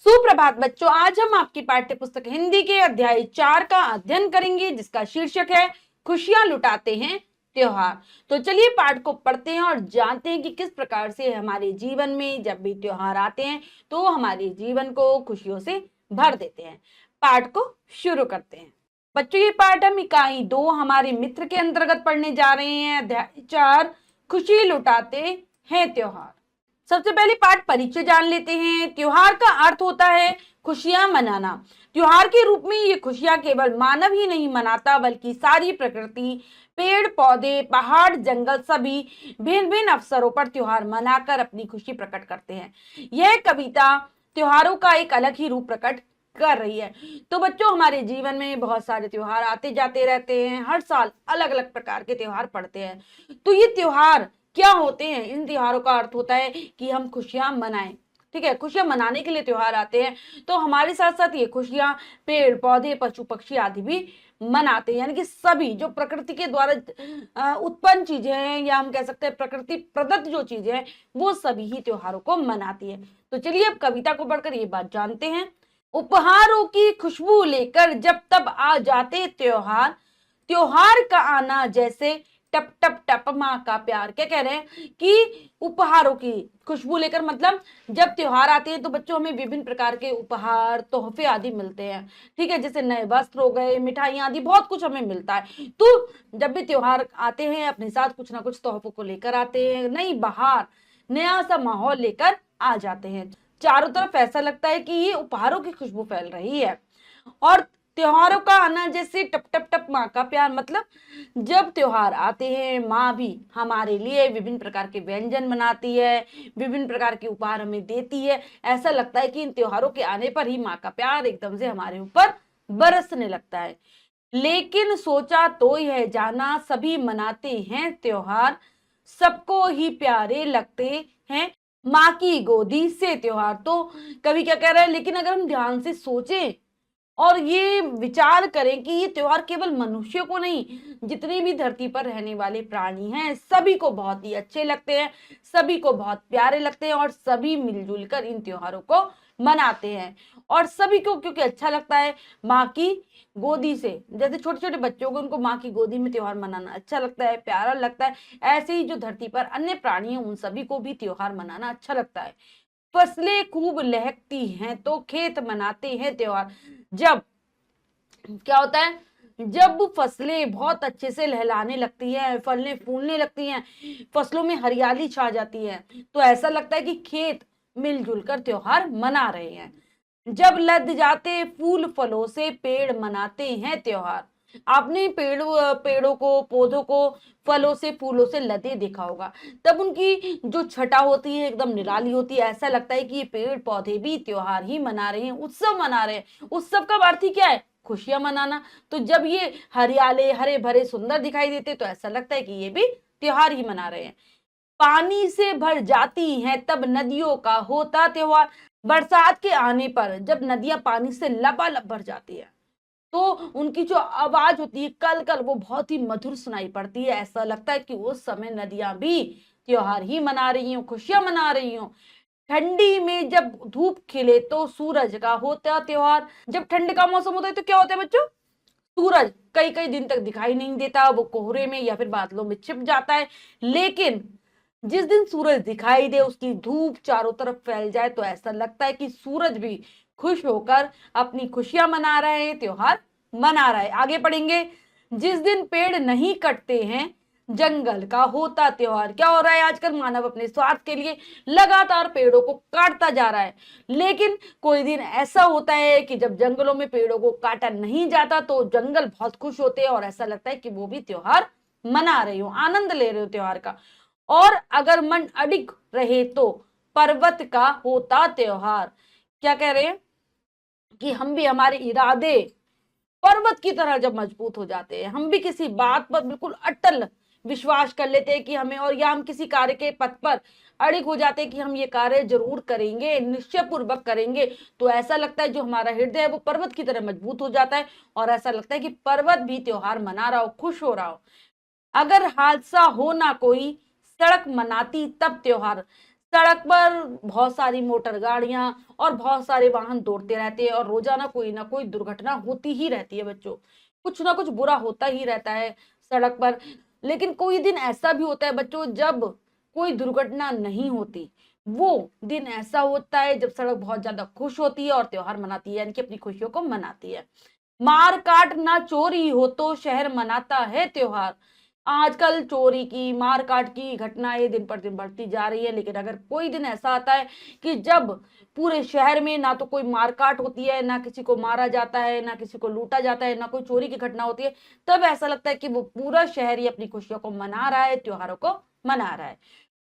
सुप्रभात बच्चों, आज हम आपकी पाठ्य पुस्तक हिंदी के अध्याय 4 का अध्ययन करेंगे, जिसका शीर्षक है खुशियां लुटाते हैं त्योहार। तो चलिए पाठ को पढ़ते हैं और जानते हैं कि किस प्रकार से हमारे जीवन में जब भी त्योहार आते हैं तो हमारे जीवन को खुशियों से भर देते हैं। पाठ को शुरू करते हैं। बच्चों, ये पाठ हम इकाई 2 हमारे मित्र के अंतर्गत पढ़ने जा रहे हैं। अध्याय 4 खुशी लुटाते हैं त्योहार। सबसे पहले पाठ परिचय जान लेते हैं। त्योहार का अर्थ होता है खुशियां मनाना। त्योहार के रूप में ये खुशियां केवल मानव ही नहीं मनाता, बल्कि सारी प्रकृति, पेड़ पौधे, पहाड़, जंगल सभी भिन्न भिन्न अवसरों पर त्योहार मनाकर अपनी खुशी प्रकट करते हैं। यह कविता त्योहारों का एक अलग ही रूप प्रकट कर रही है। तो बच्चों, हमारे जीवन में बहुत सारे त्योहार आते जाते रहते हैं। हर साल अलग अलग प्रकार के त्योहार पड़ते हैं। तो ये त्योहार क्या होते हैं? इन त्योहारों का अर्थ होता है कि हम खुशियां मनाएं। ठीक है, खुशियां मनाने के लिए त्योहार आते हैं। तो हमारे साथ साथ ये खुशियां पेड़ पौधे, पशु पक्षी आदि भी मनाते हैं। यानी कि सभी जो प्रकृति के द्वारा उत्पन्न चीजें हैं, या हम कह सकते हैं प्रकृति प्रदत्त जो चीजें हैं, वो सभी ही त्योहारों को मनाती है। तो चलिए अब कविता को पढ़कर ये बात जानते हैं। उपहारों की खुशबू लेकर जब तब आ जाते त्योहार, त्योहार का आना जैसे टप टप टप माँ का प्यार। क्या कह रहे हैं कि उपहारों की खुशबू लेकर, मतलब जब त्योहार आते हैं तो बच्चों हमें विभिन्न प्रकार के उपहार, तोहफे आदि मिलते हैं। ठीक है, जैसे नए वस्त्र हो गए, मिठाइयां आदि, बहुत कुछ हमें मिलता है। तो जब भी त्योहार आते हैं अपने साथ कुछ ना कुछ तोहफों को लेकर आते हैं, नई बहार, नया सा माहौल लेकर आ जाते हैं। चारों तरफ ऐसा लगता है कि ये उपहारों की खुशबू फैल रही है। और त्योहारों का आना जैसे टप टप टप माँ का प्यार, मतलब जब त्योहार आते हैं माँ भी हमारे लिए विभिन्न प्रकार के व्यंजन बनाती है, विभिन्न प्रकार के उपहार हमें देती है। ऐसा लगता है कि इन त्योहारों के आने पर ही माँ का प्यार एकदम से हमारे ऊपर बरसने लगता है। लेकिन सोचा तो यह जाना, सभी मनाते हैं त्योहार, सबको ही प्यारे लगते हैं माँ की गोदी से त्योहार। तो कवि क्या कह रहा है, लेकिन अगर हम ध्यान से सोचें और ये विचार करें कि ये त्योहार केवल मनुष्य को नहीं, जितने भी धरती पर रहने वाले प्राणी हैं सभी को बहुत ही अच्छे लगते हैं, सभी को बहुत प्यारे लगते हैं, और सभी मिलजुल कर इन त्योहारों को मनाते हैं। और सभी को क्योंकि अच्छा लगता है माँ की गोदी से, जैसे छोटे छोटे बच्चों को उनको माँ की गोदी में त्योहार मनाना अच्छा लगता है, प्यारा लगता है, ऐसे ही जो धरती पर अन्य प्राणी हैं उन सभी को भी त्योहार मनाना अच्छा लगता है। फसलें खूब लहकती हैं तो खेत मनाते हैं त्योहार। जब क्या होता है, जब फसलें बहुत अच्छे से लहलाने लगती हैं, फलने फूलने लगती हैं, फसलों में हरियाली छा जाती है, तो ऐसा लगता है कि खेत मिलजुल कर त्योहार मना रहे हैं। जब लद जाते फूल फलों से पेड़ मनाते हैं त्योहार। आपने पेड़ों को, पौधों को फलों से, फूलों से लदे देखा होगा, तब उनकी जो छटा होती है एकदम निराली होती है। ऐसा लगता है कि ये पेड़ पौधे भी त्योहार ही मना रहे हैं, उत्सव मना रहे हैं। उत्सव का अर्थ ही क्या है? खुशियां मनाना। तो जब ये हरियाले, हरे भरे, सुंदर दिखाई देते तो ऐसा लगता है कि ये भी त्योहार ही मना रहे हैं। पानी से भर जाती हैं तब नदियों का होता त्योहार। बरसात के आने पर जब नदियां पानी से लबालब भर जाती है तो उनकी जो आवाज होती है कल कल, वो बहुत ही मधुर सुनाई पड़ती है। ऐसा लगता है कि उस समय नदियां भी त्योहार ही मना रही हूँ, खुशियां मना रही हूँ। ठंडी में जब धूप खिले तो सूरज का होता त्योहार। जब ठंड का मौसम होता है तो क्या होता है बच्चों? सूरज कई कई दिन तक दिखाई नहीं देता, वो कोहरे में या फिर बादलों में छिप जाता है। लेकिन जिस दिन सूरज दिखाई दे, उसकी धूप चारों तरफ फैल जाए, तो ऐसा लगता है कि सूरज भी खुश होकर अपनी खुशियां मना रहे हैं, त्योहार मना रहा है। आगे पढ़ेंगे। जिस दिन पेड़ नहीं कटते हैं जंगल का होता त्योहार। क्या हो रहा है आजकल? मानव अपने स्वार्थ के लिए लगातार पेड़ों को काटता जा रहा है। लेकिन कोई दिन ऐसा होता है कि जब जंगलों में पेड़ों को काटा नहीं जाता तो जंगल बहुत खुश होते हैं, और ऐसा लगता है कि वो भी त्योहार मना रहे हो, आनंद ले रहे हो त्योहार का। और अगर मन अडिग रहे तो पर्वत का होता त्योहार। क्या कह रहे हैं कि हम भी, हमारे इरादे पर्वत की तरह जब मजबूत हो जाते हैं, हम भी किसी बात पर बिल्कुल अटल विश्वास कर लेते हैं कि हमें, और या हम किसी कार्य के पथ पर अड़िग हो जाते हैं कि हम ये कार्य जरूर करेंगे, निश्चय पूर्वक करेंगे, तो ऐसा लगता है जो हमारा हृदय है वो पर्वत की तरह मजबूत हो जाता है, और ऐसा लगता है कि पर्वत भी त्योहार मना रहा हो, खुश हो रहा हो। अगर हादसा हो ना कोई, सड़क मनाती तब त्योहार। सड़क पर बहुत सारी मोटर गाड़ियां और बहुत सारे वाहन दौड़ते रहते हैं और रोजाना कोई ना कोई दुर्घटना होती ही रहती है बच्चों। कुछ ना कुछ बुरा होता ही रहता है सड़क पर। लेकिन कोई दिन ऐसा भी होता है बच्चों जब कोई दुर्घटना नहीं होती। वो दिन ऐसा होता है जब सड़क बहुत ज्यादा खुश होती है और त्योहार मनाती है, यानी कि अपनी खुशियों को मनाती है। मार काट ना चोरी हो तो शहर मनाता है त्योहार। आजकल चोरी की, मार काट की घटनाएं दिन पर दिन बढ़ती जा रही है, लेकिन अगर कोई दिन ऐसा आता है कि जब पूरे शहर में ना तो कोई मारकाट होती है, ना किसी को मारा जाता है, ना किसी को लूटा जाता है, ना कोई चोरी की घटना होती है, तब ऐसा लगता है कि वो पूरा शहर ही अपनी खुशियों को मना रहा है, त्योहारों को मना रहा है।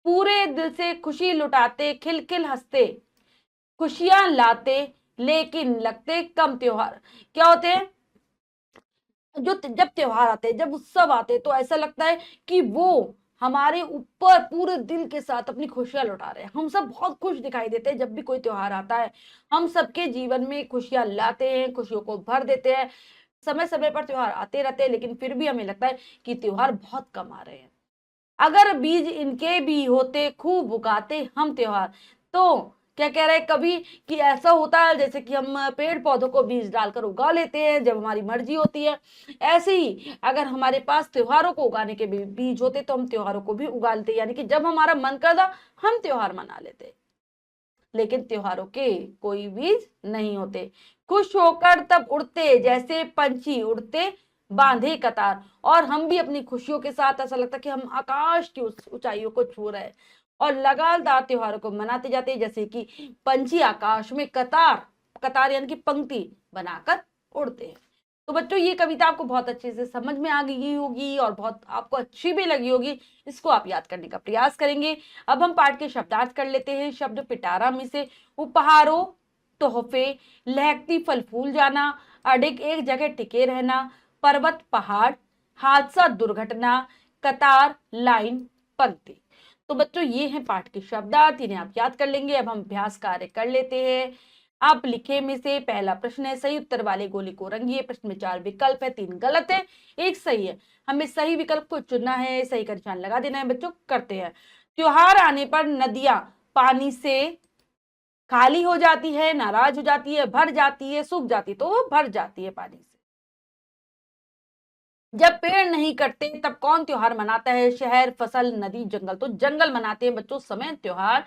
पूरे दिल से खुशी लुटाते, खिलखिल हंसते, खुशियां लाते, लेकिन लगते कम त्योहार। क्या होते हैं जो जब त्योहार आते हैं, जब उत्सव आते हैं, तो ऐसा लगता है कि वो हमारे ऊपर पूरे दिल के साथ अपनी खुशियां लुटा रहे हैं। हम सब बहुत खुश दिखाई देते हैं जब भी कोई त्योहार आता है। हम सबके जीवन में खुशियां लाते हैं, खुशियों को भर देते हैं। समय समय पर त्योहार आते रहते हैं, लेकिन फिर भी हमें लगता है कि त्योहार बहुत कम आ रहे हैं। अगर बीज इनके भी होते खूब उगाते हम त्योहार। तो क्या कह रहे हैं कभी कि ऐसा होता है जैसे कि हम पेड़ पौधों को बीज डालकर उगा लेते हैं जब हमारी मर्जी होती है। ऐसे ही अगर हमारे पास त्योहारों को उगाने के भी बीज होते तो हम त्योहारों को भी उगा लेते, यानी कि जब हमारा मन करता हम त्योहार मना लेते। लेकिन त्योहारों के कोई बीज नहीं होते। खुश होकर तब उड़ते जैसे पंछी उड़ते बांधे कतार। और हम भी अपनी खुशियों के साथ ऐसा लगता कि हम आकाश की ऊंचाइयों को छू रहे हैं और लगातार त्योहारों को मनाते जाते हैं, जैसे कि पंछी आकाश में कतार कतार यानी कि पंक्ति बनाकर उड़ते हैं। तो बच्चों ये कविता आपको बहुत अच्छे से समझ में आ गई होगी और बहुत आपको अच्छी भी लगी होगी। इसको आप याद करने का प्रयास करेंगे। अब हम पाठ के शब्दार्थ कर लेते हैं। शब्द पिटारा में से उपहारों, तोहफे, लहकती फल फूल जाना, अडिग एक जगह टिके रहना, पर्वत पहाड़, हादसा दुर्घटना, कतार लाइन पंक्ति। तो बच्चों ये हैं पाठ के शब्दार्थ, इन्हें आप याद कर लेंगे। अब हम अभ्यास कार्य कर लेते हैं। आप लिखे में से पहला प्रश्न है, सही उत्तर वाले गोले को रंगिए। प्रश्न में 4 विकल्प है, 3 गलत है, 1 सही है। हमें सही विकल्प को चुनना है, सही का निशान लगा देना है बच्चों। करते हैं। त्योहार आने पर नदियां पानी से खाली हो जाती है, नाराज हो जाती है, भर जाती है, सूख जाती है। तो वो भर जाती है पानी से। जब पेड़ नहीं कटते तब कौन त्योहार मनाता है? शहर, फसल, नदी, जंगल। तो जंगल मनाते हैं बच्चों समय त्योहार।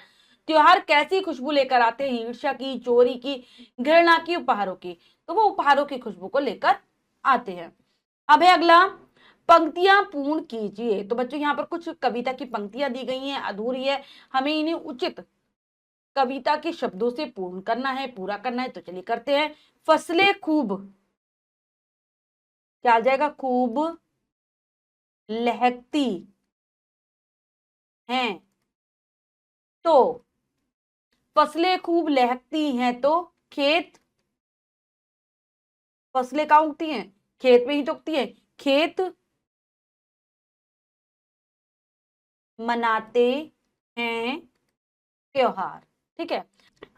त्योहार कैसी खुशबू लेकर आते हैं? ईर्ष्या की, चोरी की, घृणा की, उपहारों की। तो वो उपहारों की खुशबू को लेकर आते हैं। अब है अगला, पंक्तियां पूर्ण कीजिए। तो बच्चों यहाँ पर कुछ कविता की पंक्तियां दी गई हैं, अधूरी है, हमें इन्हें उचित कविता के शब्दों से पूर्ण करना है, पूरा करना है। तो चलिए करते हैं। फसलें खूब, क्या आ जाएगा? खूब लहकती हैं तो, फसलें खूब लहकती हैं तो खेत, फसलें कहाँ उगती हैं? खेत में ही तो उगती है। खेत मनाते हैं त्योहार। ठीक है।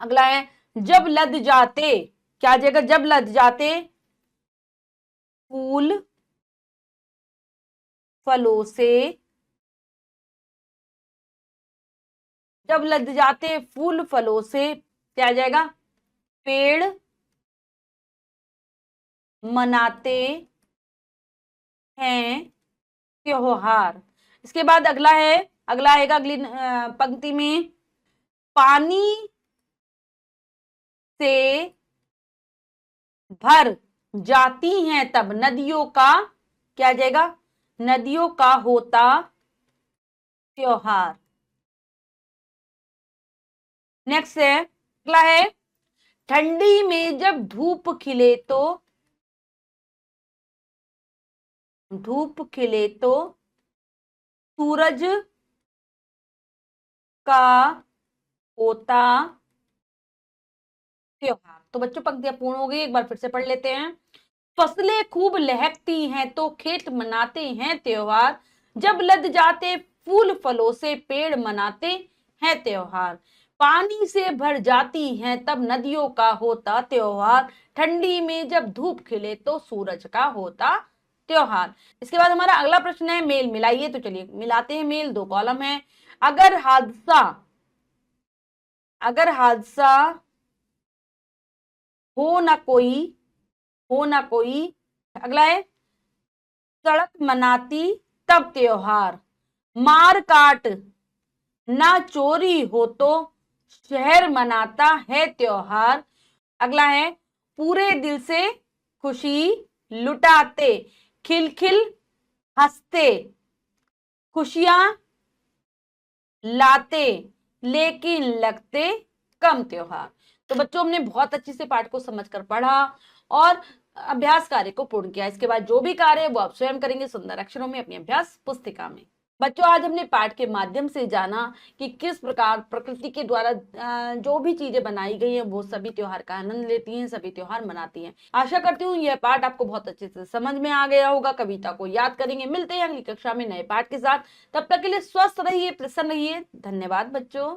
अगला है, जब लद जाते, क्या आ जाएगा? जब लद जाते फूल फलों से, जब लद जाते फूल फलों से, क्या आ जाएगा? पेड़ मनाते हैं त्योहार। इसके बाद अगला है, अगला आएगा अगली पंक्ति में, पानी से भर जाती हैं तब नदियों का, क्या आ जाएगा? नदियों का होता त्योहार। नेक्स्ट है, अगला है, ठंडी में जब धूप खिले तो, धूप खिले तो सूरज का होता त्योहार। तो बच्चों पंक्तियां पूर्ण हो गई, एक बार फिर से पढ़ लेते हैं। फसलें खूब लहकती हैं तो खेत मनाते हैं त्योहार। जब लद जाते फूल फलों से पेड़ मनाते हैं त्योहार। पानी से भर जाती हैं तब नदियों का होता त्योहार। ठंडी में जब धूप खिले तो सूरज का होता त्योहार। इसके बाद हमारा अगला प्रश्न है, मेल मिलाइए। तो चलिए मिलाते हैं मेल। 2 कॉलम है। अगर हादसा अगर हादसा हो ना कोई, हो ना कोई। अगला है सड़क मनाती तब त्योहार, मार काट ना चोरी हो तो शहर मनाता है त्योहार। अगला है पूरे दिल से खुशी लुटाते, खिलखिल हंसते, खुशियां लाते लेकिन लगते कम त्योहार। तो बच्चों हमने बहुत अच्छे से पाठ को समझकर पढ़ा और अभ्यास कार्य को पूर्ण किया। इसके बाद जो भी कार्य है वो आप स्वयं करेंगे सुंदर अक्षरों में अपनी अभ्यास पुस्तिका में। बच्चों आज हमने पाठ के माध्यम से जाना कि किस प्रकार प्रकृति के द्वारा जो भी चीजें बनाई गई हैं वो सभी त्योहार का आनंद लेती हैं, सभी त्योहार मनाती हैं। आशा करती हूँ यह पाठ आपको बहुत अच्छे से समझ में आ गया होगा। कविता को याद करेंगे। मिलते हैं अगली कक्षा में नए पाठ के साथ। तब तक के लिए स्वस्थ रहिए, प्रसन्न रहिए। धन्यवाद बच्चों।